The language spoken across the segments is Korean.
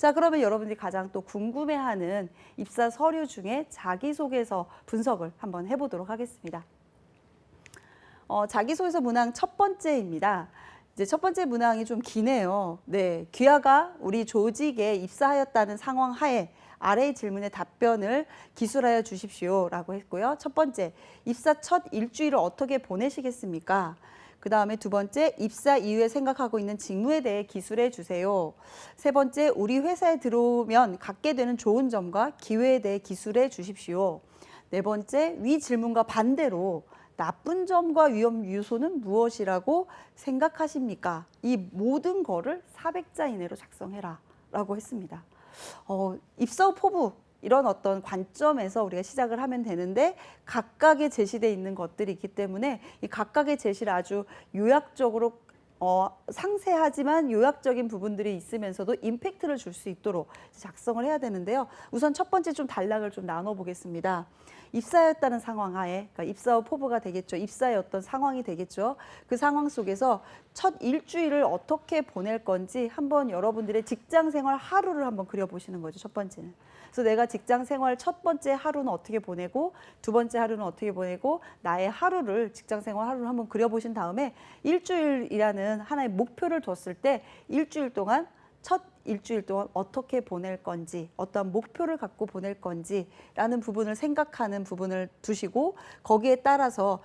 자, 그러면 여러분들이 가장 또 궁금해하는 입사 서류 중에 자기소개서 분석을 한번 해보도록 하겠습니다. 자기소개서 문항 첫 번째입니다. 이제 첫 번째 문항이 좀 기네요. 네, 귀하가 우리 조직에 입사하였다는 상황 하에 아래의 질문에 답변을 기술하여 주십시오라고 했고요. 첫 번째, 입사 첫 일주일을 어떻게 보내시겠습니까? 그 다음에 두 번째, 입사 이후에 생각하고 있는 직무에 대해 기술해 주세요. 세 번째, 우리 회사에 들어오면 갖게 되는 좋은 점과 기회에 대해 기술해 주십시오. 네 번째, 위 질문과 반대로 나쁜 점과 위험 요소는 무엇이라고 생각하십니까? 이 모든 거를 400자 이내로 작성해라 라고 했습니다. 입사 후 포부 이런 어떤 관점에서 우리가 시작을 하면 되는데 각각의 제시되어 있는 것들이 있기 때문에 이 각각의 제시를 아주 요약적으로 상세하지만 요약적인 부분들이 있으면서도 임팩트를 줄 수 있도록 작성을 해야 되는데요. 우선 첫 번째 좀 단락을 좀 나눠보겠습니다. 입사였다는 상황 하에, 그러니까 입사 후 포부가 되겠죠. 입사의 어떤 상황이 되겠죠. 그 상황 속에서 첫 일주일을 어떻게 보낼 건지 한번 여러분들의 직장 생활 하루를 한번 그려보시는 거죠. 첫 번째는. 그래서 내가 직장 생활 첫 번째 하루는 어떻게 보내고 두 번째 하루는 어떻게 보내고 나의 하루를 직장 생활 하루를 한번 그려보신 다음에 일주일이라는 하나의 목표를 뒀을 때 일주일 동안 첫 일주일 동안 어떻게 보낼 건지 어떠한 목표를 갖고 보낼 건지라는 부분을 생각하는 부분을 두시고 거기에 따라서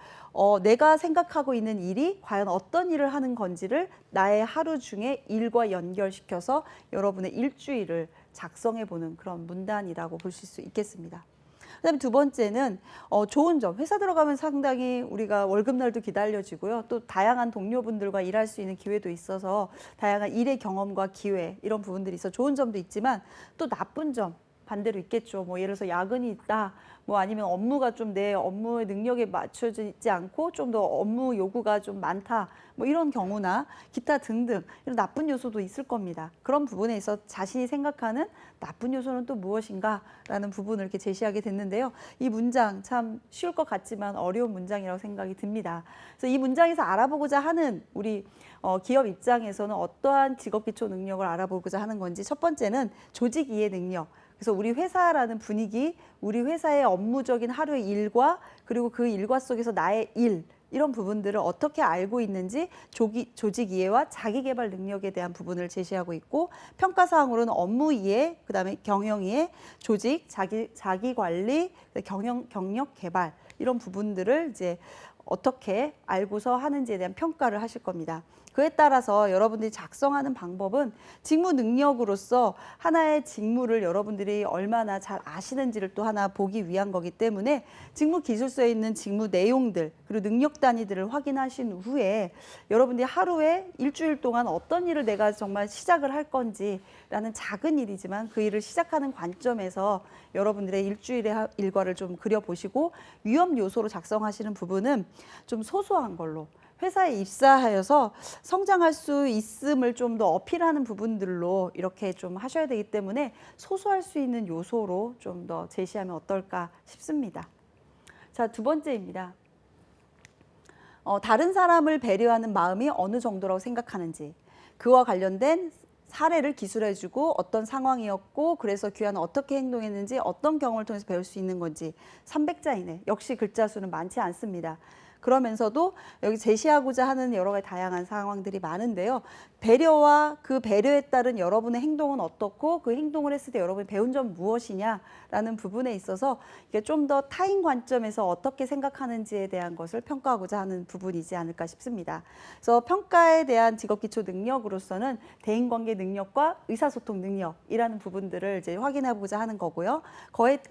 내가 생각하고 있는 일이 과연 어떤 일을 하는 건지를 나의 하루 중에 일과 연결시켜서 여러분의 일주일을 작성해 보는 그런 문단이라고 보실 수 있겠습니다. 그다음에 두 번째는 좋은 점. 회사 들어가면 상당히 우리가 월급날도 기다려지고요. 또 다양한 동료분들과 일할 수 있는 기회도 있어서 다양한 일의 경험과 기회 이런 부분들이 있어 좋은 점도 있지만 또 나쁜 점 반대로 있겠죠. 뭐 예를 들어서 야근이 있다. 뭐 아니면 업무가 좀 내 업무의 능력에 맞춰지지 않고 좀 더 업무 요구가 좀 많다. 뭐 이런 경우나 기타 등등 이런 나쁜 요소도 있을 겁니다. 그런 부분에 있어 자신이 생각하는 나쁜 요소는 또 무엇인가라는 부분을 이렇게 제시하게 됐는데요. 이 문장 참 쉬울 것 같지만 어려운 문장이라고 생각이 듭니다. 그래서 이 문장에서 알아보고자 하는 우리 기업 입장에서는 어떠한 직업 기초 능력을 알아보고자 하는 건지 첫 번째는 조직 이해 능력. 그래서 우리 회사라는 분위기, 우리 회사의 업무적인 하루의 일과 그리고 그 일과 속에서 나의 일 이런 부분들을 어떻게 알고 있는지 조직 이해와 자기 개발 능력에 대한 부분을 제시하고 있고 평가 사항으로는 업무 이해, 그다음에 경영 이해, 조직, 자기 관리, 경력 개발 이런 부분들을 이제 어떻게 알고서 하는지에 대한 평가를 하실 겁니다. 그에 따라서 여러분들이 작성하는 방법은 직무 능력으로서 하나의 직무를 여러분들이 얼마나 잘 아시는지를 또 하나 보기 위한 거기 때문에 직무 기술서에 있는 직무 내용들 그리고 능력 단위들을 확인하신 후에 여러분들이 하루에 일주일 동안 어떤 일을 내가 정말 시작을 할 건지라는 작은 일이지만 그 일을 시작하는 관점에서 여러분들의 일주일의 일과를 좀 그려보시고 위험 요소로 작성하시는 부분은 좀 소소한 걸로 회사에 입사하여서 성장할 수 있음을 좀 더 어필하는 부분들로 이렇게 좀 하셔야 되기 때문에 소소할 수 있는 요소로 좀 더 제시하면 어떨까 싶습니다. 자, 두 번째입니다. 다른 사람을 배려하는 마음이 어느 정도라고 생각하는지 그와 관련된 사례를 기술해주고 어떤 상황이었고 그래서 귀하는 어떻게 행동했는지 어떤 경험을 통해서 배울 수 있는 건지 300자 이내 역시 글자 수는 많지 않습니다. 그러면서도 여기 제시하고자 하는 여러 가지 다양한 상황들이 많은데요. 배려와 그 배려에 따른 여러분의 행동은 어떻고 그 행동을 했을 때 여러분이 배운 점 무엇이냐라는 부분에 있어서 이게 좀 더 타인 관점에서 어떻게 생각하는지에 대한 것을 평가하고자 하는 부분이지 않을까 싶습니다. 그래서 평가에 대한 직업기초 능력으로서는 대인관계 능력과 의사소통 능력이라는 부분들을 이제 확인해보고자 하는 거고요.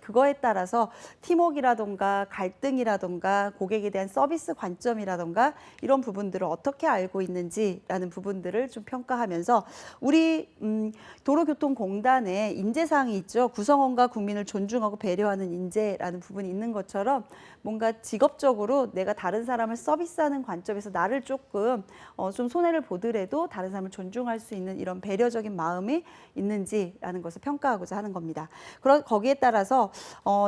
그거에 따라서 팀워크라던가 갈등이라던가 고객에 대한 서비스 관점이라던가 이런 부분들을 어떻게 알고 있는지라는 부분들을 좀 평가하면서 우리 도로교통공단에 인재사항이 있죠. 구성원과 국민을 존중하고 배려하는 인재라는 부분이 있는 것처럼 뭔가 직업적으로 내가 다른 사람을 서비스하는 관점에서 나를 조금 좀 손해를 보더라도 다른 사람을 존중할 수 있는 이런 배려적인 마음이 있는지라는 것을 평가하고자 하는 겁니다. 거기에 따라서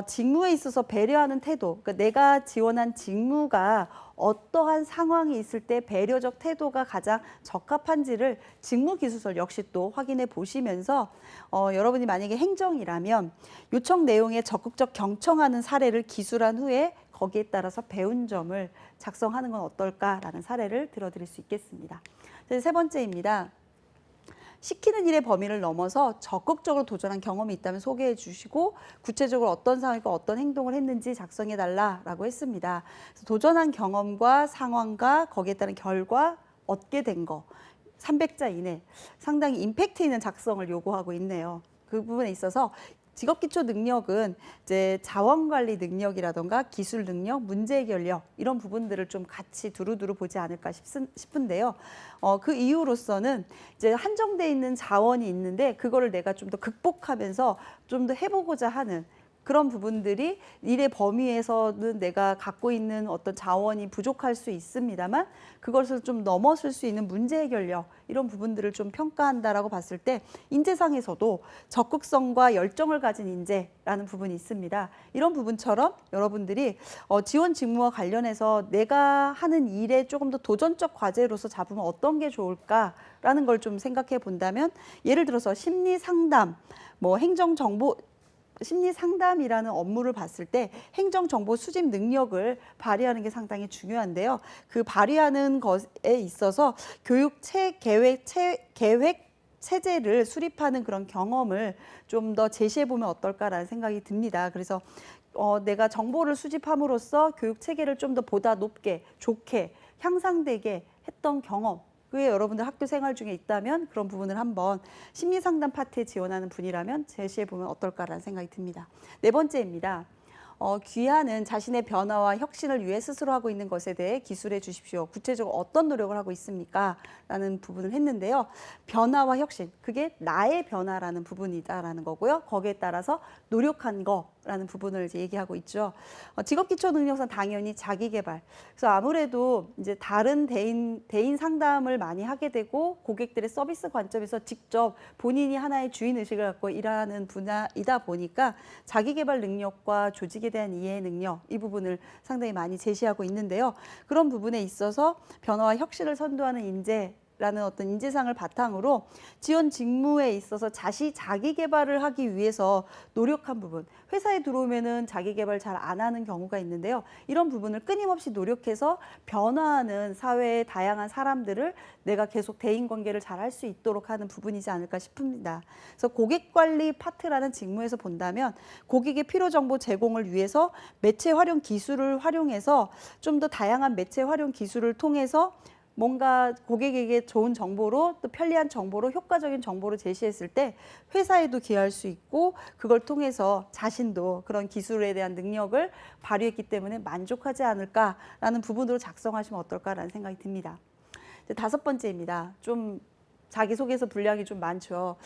직무에 있어서 배려하는 태도, 그러니까 내가 지원한 직무가 어떠한 상황이 있을 때 배려적 태도가 가장 적합한지를 가지를 직무기술서 역시 또 확인해 보시면서 여러분이 만약에 행정이라면 요청 내용에 적극적 경청하는 사례를 기술한 후에 거기에 따라서 배운 점을 작성하는 건 어떨까라는 사례를 들어드릴 수 있겠습니다. 세 번째입니다. 시키는 일의 범위를 넘어서 적극적으로 도전한 경험이 있다면 소개해 주시고 구체적으로 어떤 상황과 어떤 행동을 했는지 작성해 달라라고 했습니다. 그래서 도전한 경험과 상황과 거기에 따른 결과 얻게 된 거 300자 이내 상당히 임팩트 있는 작성을 요구하고 있네요. 그 부분에 있어서 직업기초 능력은 이제 자원관리 능력이라던가 기술 능력, 문제해결력 이런 부분들을 좀 같이 두루두루 보지 않을까 싶은데요. 그 이유로서는 이제 한정돼 있는 자원이 있는데 그거를 내가 좀 더 극복하면서 좀 더 해보고자 하는 그런 부분들이 일의 범위에서는 내가 갖고 있는 어떤 자원이 부족할 수 있습니다만 그것을 좀 넘어설 수 있는 문제 해결력 이런 부분들을 좀 평가한다라고 봤을 때 인재상에서도 적극성과 열정을 가진 인재라는 부분이 있습니다. 이런 부분처럼 여러분들이 지원 직무와 관련해서 내가 하는 일에 조금 더 도전적 과제로서 잡으면 어떤 게 좋을까라는 걸 좀 생각해 본다면 예를 들어서 심리 상담, 심리 상담이라는 업무를 봤을 때 행정정보 수집 능력을 발휘하는 게 상당히 중요한데요. 그 발휘하는 것에 있어서 계획 체제를 수립하는 그런 경험을 좀 더 제시해 보면 어떨까라는 생각이 듭니다. 그래서 내가 정보를 수집함으로써 교육 체계를 좀 더 보다 높게, 좋게, 향상되게 했던 경험. 그게 여러분들 학교 생활 중에 있다면 그런 부분을 한번 심리상담 파트에 지원하는 분이라면 제시해보면 어떨까라는 생각이 듭니다. 네 번째입니다. 귀하는 자신의 변화와 혁신을 위해 스스로 하고 있는 것에 대해 기술해 주십시오. 구체적으로 어떤 노력을 하고 있습니까? 라는 부분을 했는데요. 변화와 혁신, 그게 나의 변화라는 부분이다라는 거고요. 거기에 따라서 노력한 거라는 부분을 이제 얘기하고 있죠. 직업기초능력상 당연히 자기개발. 그래서 아무래도 이제 다른 대인 상담을 많이 하게 되고 고객들의 서비스 관점에서 직접 본인이 하나의 주인의식을 갖고 일하는 분야이다 보니까 자기개발 능력과 조직에 대한 이해 능력 이 부분을 상당히 많이 제시하고 있는데요. 그런 부분에 있어서 변화와 혁신을 선도하는 인재라는 어떤 인재상을 바탕으로 지원 직무에 있어서 자기 개발을 하기 위해서 노력한 부분, 회사에 들어오면은 자기 개발 잘 안 하는 경우가 있는데요. 이런 부분을 끊임없이 노력해서 변화하는 사회의 다양한 사람들을 내가 계속 대인 관계를 잘 할 수 있도록 하는 부분이지 않을까 싶습니다. 그래서 고객 관리 파트라는 직무에서 본다면 고객의 필요 정보 제공을 위해서 매체 활용 기술을 활용해서 좀 더 다양한 매체 활용 기술을 통해서 뭔가 고객에게 좋은 정보로 또 편리한 정보로 효과적인 정보를 제시했을 때 회사에도 기여할 수 있고 그걸 통해서 자신도 그런 기술에 대한 능력을 발휘했기 때문에 만족하지 않을까라는 부분으로 작성하시면 어떨까라는 생각이 듭니다. 다섯 번째입니다. 좀 자기소개서 분량이 좀 많죠.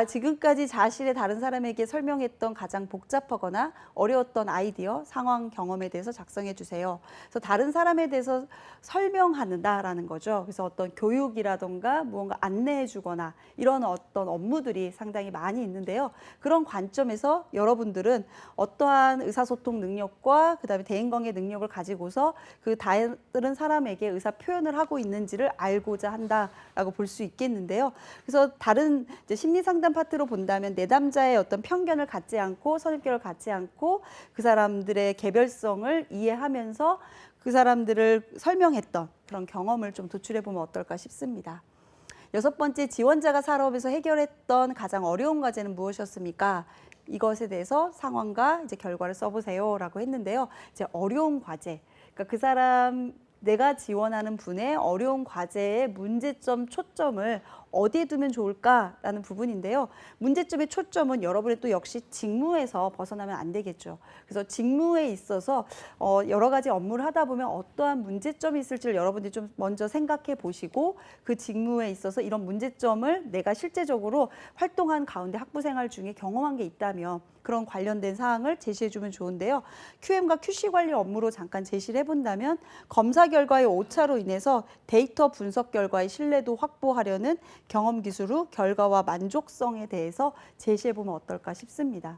지금까지 자신의 다른 사람에게 설명했던 가장 복잡하거나 어려웠던 아이디어, 상황, 경험에 대해서 작성해 주세요. 그래서 다른 사람에 대해서 설명한다라는 거죠. 그래서 어떤 교육이라던가 무언가 안내해 주거나 이런 어떤 업무들이 상당히 많이 있는데요. 그런 관점에서 여러분들은 어떠한 의사소통 능력과 그다음에 대인관계 능력을 가지고서 그 다른 사람에게 의사 표현을 하고 있는지를 알고자 한다라고 볼 수 있겠는데요. 그래서 다른 이제 심리 상담 파트로 본다면 내담자의 어떤 편견을 갖지 않고 선입견을 갖지 않고 그 사람들의 개별성을 이해하면서 그 사람들을 설명했던 그런 경험을 좀 도출해 보면 어떨까 싶습니다. 여섯 번째, 지원자가 산업에서 해결했던 가장 어려운 과제는 무엇이었습니까? 이것에 대해서 상황과 이제 결과를 써보세요라고 했는데요. 이제 어려운 과제, 그러니까 내가 지원하는 분의 어려운 과제의 문제점, 초점을 어디에 두면 좋을까라는 부분인데요. 문제점의 초점은 여러분의 또 역시 직무에서 벗어나면 안 되겠죠. 그래서 직무에 있어서 여러 가지 업무를 하다 보면 어떠한 문제점이 있을지를 여러분들이 좀 먼저 생각해 보시고 그 직무에 있어서 이런 문제점을 내가 실제적으로 활동한 가운데 학부 생활 중에 경험한 게 있다면 그런 관련된 사항을 제시해 주면 좋은데요. QM과 QC 관리 업무로 잠깐 제시를 해본다면 검사 결과의 오차로 인해서 데이터 분석 결과의 신뢰도 확보하려는 경험 기술 후 결과와 만족성에 대해서 제시해 보면 어떨까 싶습니다.